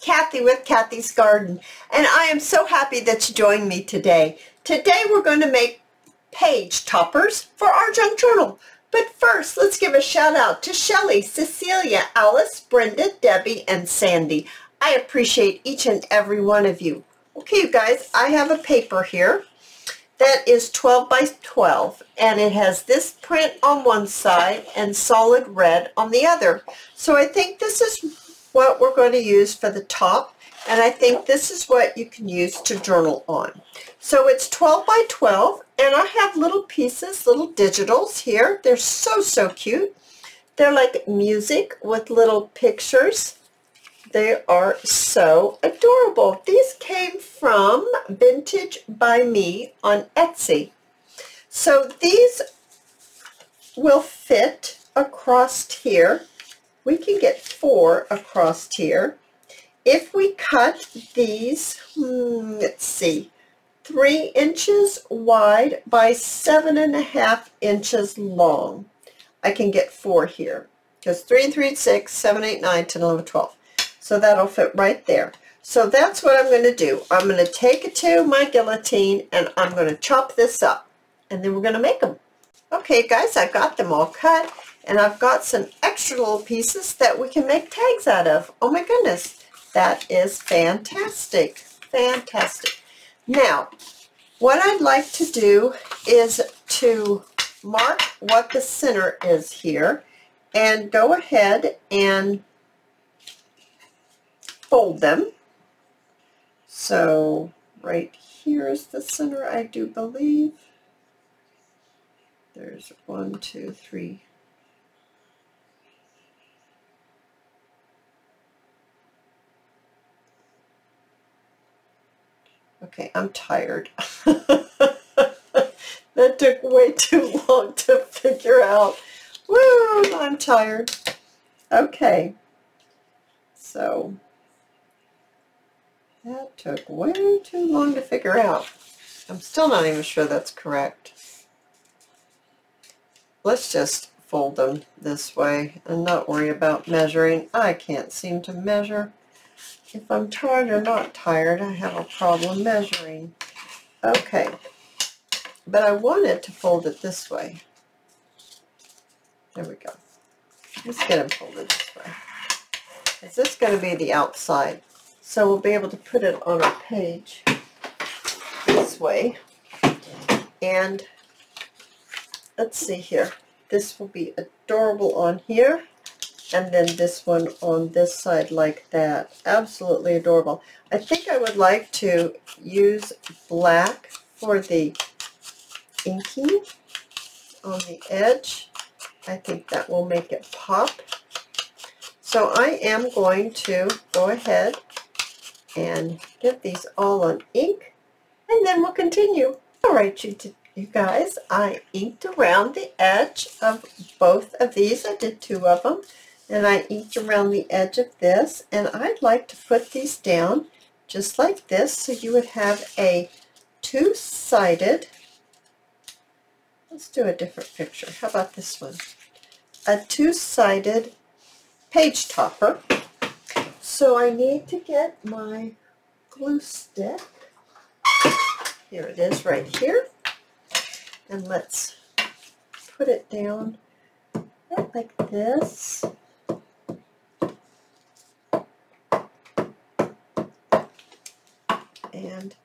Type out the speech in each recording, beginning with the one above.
Cathy with Cathy's Garden, and I am so happy that you joined me today. Today we're going to make page toppers for our junk journal. But first, let's give a shout out to Shelley, Cecilia, Alice, Brenda, Debbie, and Sandy. I appreciate each and every one of you. Okay, you guys, I have a paper here that is 12 by 12, and it has this print on one side and solid red on the other. So I think this is what we're going to use for the top, and I think this is what you can use to journal on. So it's 12 by 12, and I have little pieces, little digitals here. They're so cute. They're like music with little pictures. They are so adorable. These came from Vintage by Me on Etsy. So these will fit across here. We can get 4 across here. If we cut these, let's see, 3 inches wide by 7.5 inches long, I can get 4 here. Because 3 and 3 is 6, 7, 8, 9, 10, 11, 12. So that'll fit right there. So that's what I'm going to do. I'm going to take it to my guillotine and I'm going to chop this up. And then we're going to make them. Okay guys, I've got them all cut. And I've got some extra little pieces that we can make tags out of. Oh my goodness. That is fantastic. Fantastic. Now, what I'd like to do is to mark what the center is here. And go ahead and fold them. So right here is the center, I do believe. There's 1, 2, 3. Okay, I'm tired. That took way too long to figure out. Woo, I'm tired. Okay, so that took way too long to figure out. I'm still not even sure that's correct. Let's just fold them this way and not worry about measuring. I can't seem to measure. If I'm tired or not tired, I have a problem measuring. Okay, but I wanted to fold it this way. There we go. Let's get them folded this way. Is this going to be the outside? So we'll be able to put it on our page this way. And let's see here. This will be adorable on here. And then this one on this side like that. Absolutely adorable. I think I would like to use black for the inking on the edge. I think that will make it pop. So I am going to go ahead and get these all on ink, and then we'll continue. All right, you guys, I inked around the edge of both of these. I did 2 of them, and I inked around the edge of this, and I'd like to put these down just like this, so you would have a 2-sided, let's do a different picture. How about this one? A 2-sided page topper. So I need to get my glue stick. Here it is right here. And let's put it down like this. And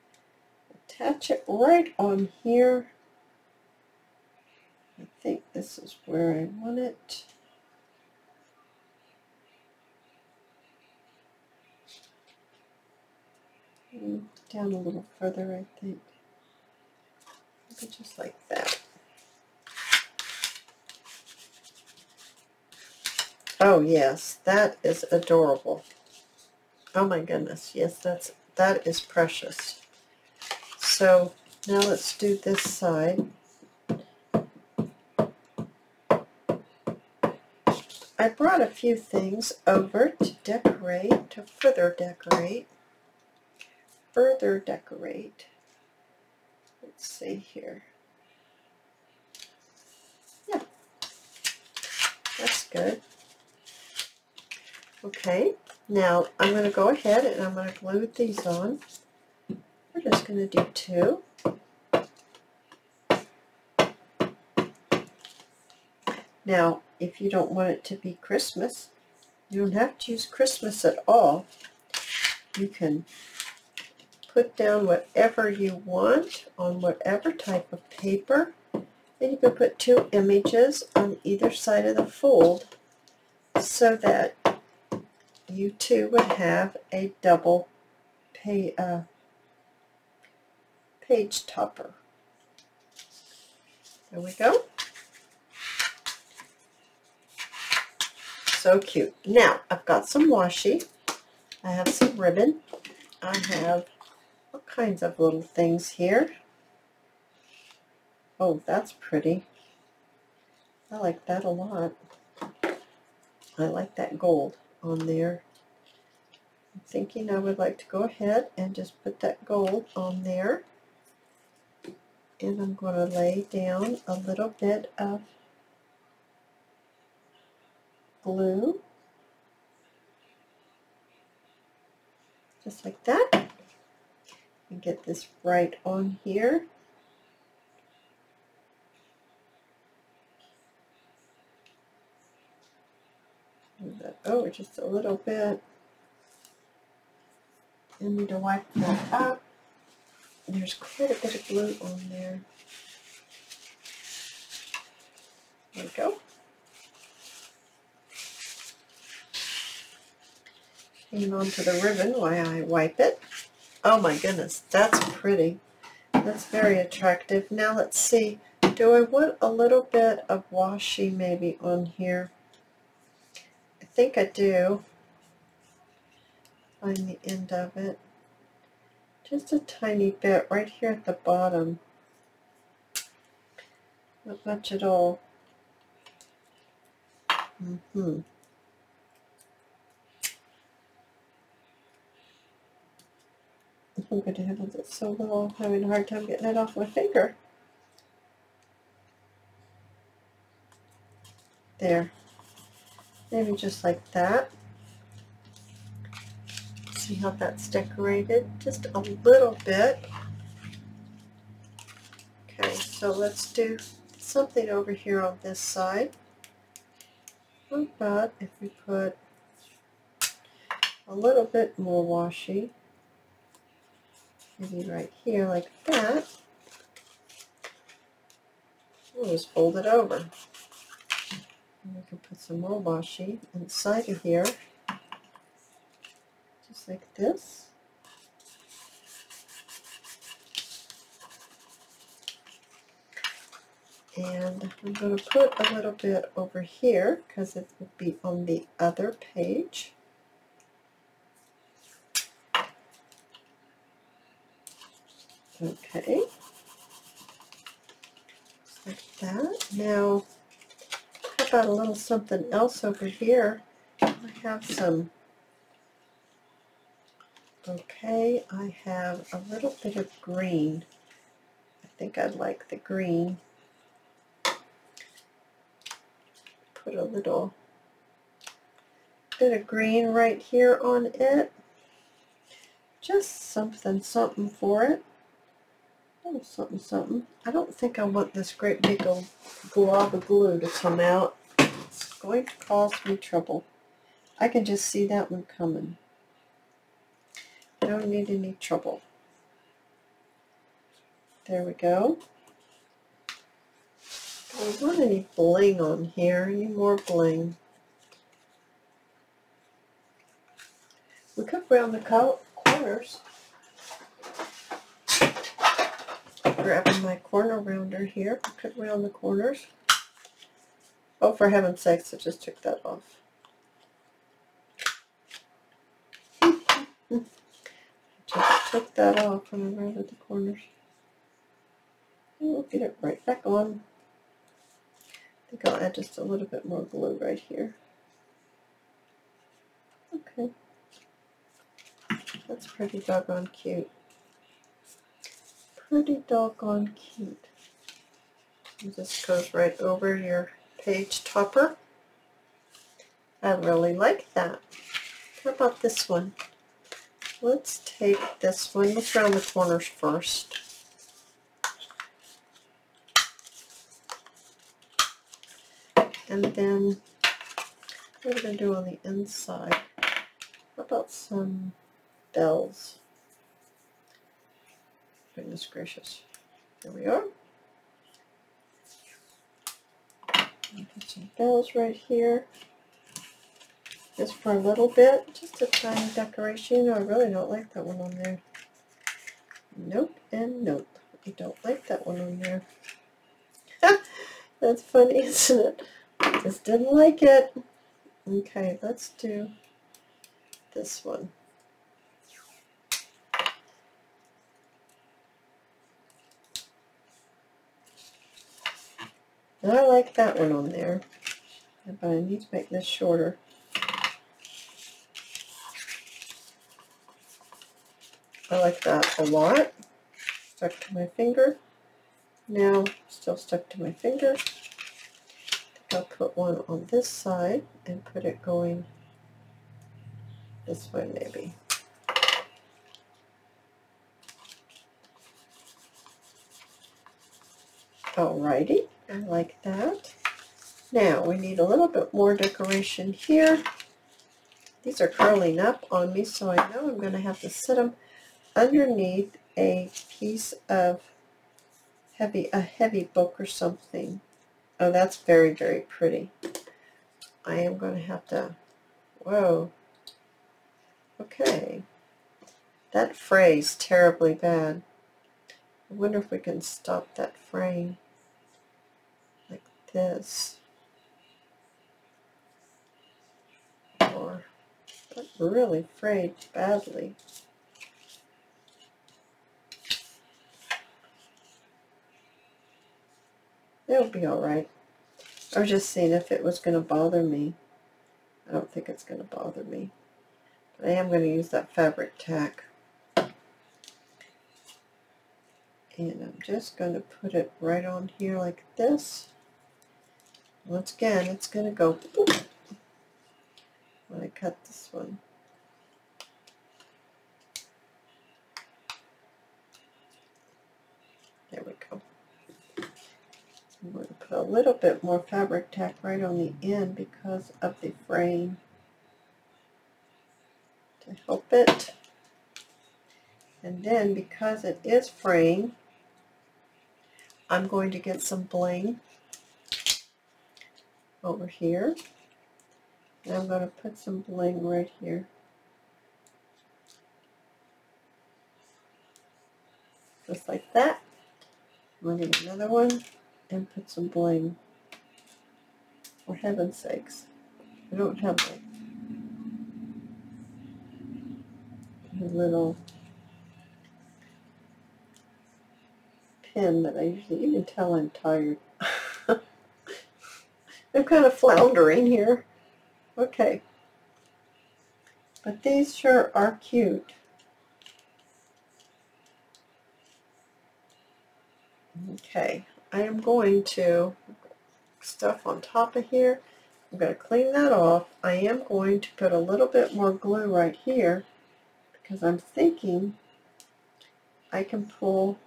attach it right on here. I think this is where I want it. Down a little further, I think. Maybe just like that. Oh yes, that is adorable. Oh my goodness, yes, that is precious. So now let's do this side. I brought a few things over to decorate, to further decorate. Let's see here. Yeah, that's good. Okay, Now I'm going to go ahead and I'm going to glue these on. We're just going to do 2. Now, if you don't want it to be Christmas, you don't have to use Christmas at all. You can put down whatever you want on whatever type of paper. And you can put 2 images on either side of the fold so that you too would have a double page topper. There we go. So cute. Now, I've got some washi. I have some ribbon. I have all kinds of little things here. Oh, that's pretty. I like that a lot. I like that gold on there. I'm thinking I would like to go ahead and just put that gold on there. And I'm going to lay down a little bit of glue. Just like that. And get this right on here. Move that over just a little bit. I need to wipe that up. There's quite a bit of glue on there. There we go. Hang on to the ribbon while I wipe it. Oh my goodness, that's pretty. That's very attractive. Now let's see. Do I want a little bit of washi maybe on here? I think I do. Find the end of it. Just a tiny bit right here at the bottom. Not much at all. I'm going to have it so little, I'm having a hard time getting it off my finger. There. Maybe just like that. See how that's decorated? Just a little bit. Okay, so let's do something over here on this side. How about if we put a little bit more washi, maybe right here like that. We'll just fold it over. And we can put some more washi inside of here. Just like this. And I'm going to put a little bit over here because it will be on the other page. Okay. Just like that. Now, how about a little something else over here? I have some. Okay, I have a little bit of green. I think I'd like the green. Put a little bit of green right here on it. Just something for it. Oh, something. I don't think I want this great big old glob of glue to come out. It's going to cause me trouble. I can just see that one coming. I don't need any trouble. There we go. I don't want any bling on here, any more bling. We could round the corners. Grabbing my corner rounder here. I could round the corners. Oh, for heaven's sakes, I just took that off. Just took that off when I rounded the corners. And we'll get it right back on. I think I'll add just a little bit more glue right here. Okay. That's pretty doggone cute. Pretty doggone cute. And this goes right over your page topper. I really like that. How about this one? Let's take this one. Let's round the corners first. And then what are we going to do on the inside? How about some bells? Goodness gracious. There we are. Put some bells right here. Just for a little bit. Just a tiny decoration. I really don't like that one on there. Nope and nope. I don't like that one on there. That's funny, isn't it? Just didn't like it. Okay, let's do this one. I like that one on there, but I need to make this shorter. I like that a lot. Stuck to my finger. Now, still stuck to my finger. I think I'll put one on this side and put it going this way maybe. Alrighty, I like that. Now we need a little bit more decoration here. These are curling up on me, so I know I'm going to have to sit them underneath a piece of a heavy book or something. Oh, that's very, very pretty. I am going to have to, whoa, okay. That fray's terribly bad. I wonder if we can stop that fraying like this. Or that really frayed badly. It'll be alright. I was just seeing if it was going to bother me. I don't think it's going to bother me. But I am going to use that fabric tack. And I'm just going to put it right on here like this. Once again, it's going to go boop when I cut this one. There we go. I'm going to put a little bit more fabric tack right on the end because of the fraying to help it. And then because it is fraying, I'm going to get some bling over here. And I'm going to put some bling right here. Just like that. I'm going to get another one and put some bling. For heaven's sakes. I don't have a little pin that I usually, you can tell I'm tired. I'm kind of floundering here. Okay. But these sure are cute. Okay. I am going to stuff on top of here. I'm going to clean that off. I am going to put a little bit more glue right here because I'm thinking I can pull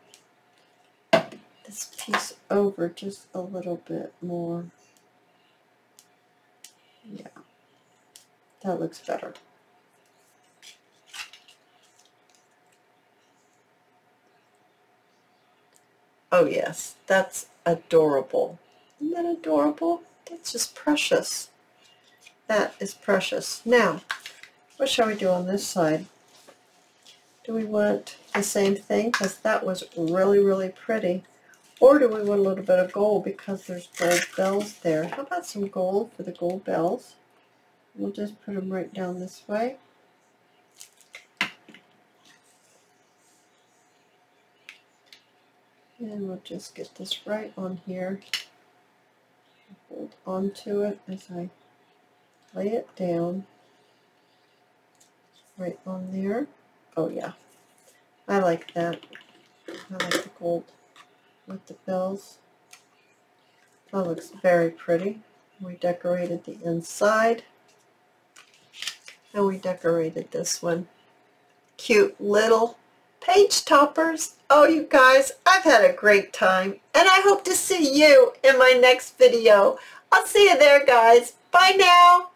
this piece over just a little bit more. Yeah, that looks better. Oh yes, that's adorable. Isn't that adorable? That's just precious. That is precious. Now, what shall we do on this side? Do we want the same thing? Because that was really, really pretty. Or do we want a little bit of gold because there's gold bells there? How about some gold for the gold bells? We'll just put them right down this way. And we'll just get this right on here. Hold on to it as I lay it down. Right on there. Oh yeah. I like that. I like the gold with the bells. That looks very pretty. We decorated the inside. And we decorated this one. Cute little page toppers. Oh, you guys, I've had a great time, and I hope to see you in my next video. I'll see you there, guys. Bye now.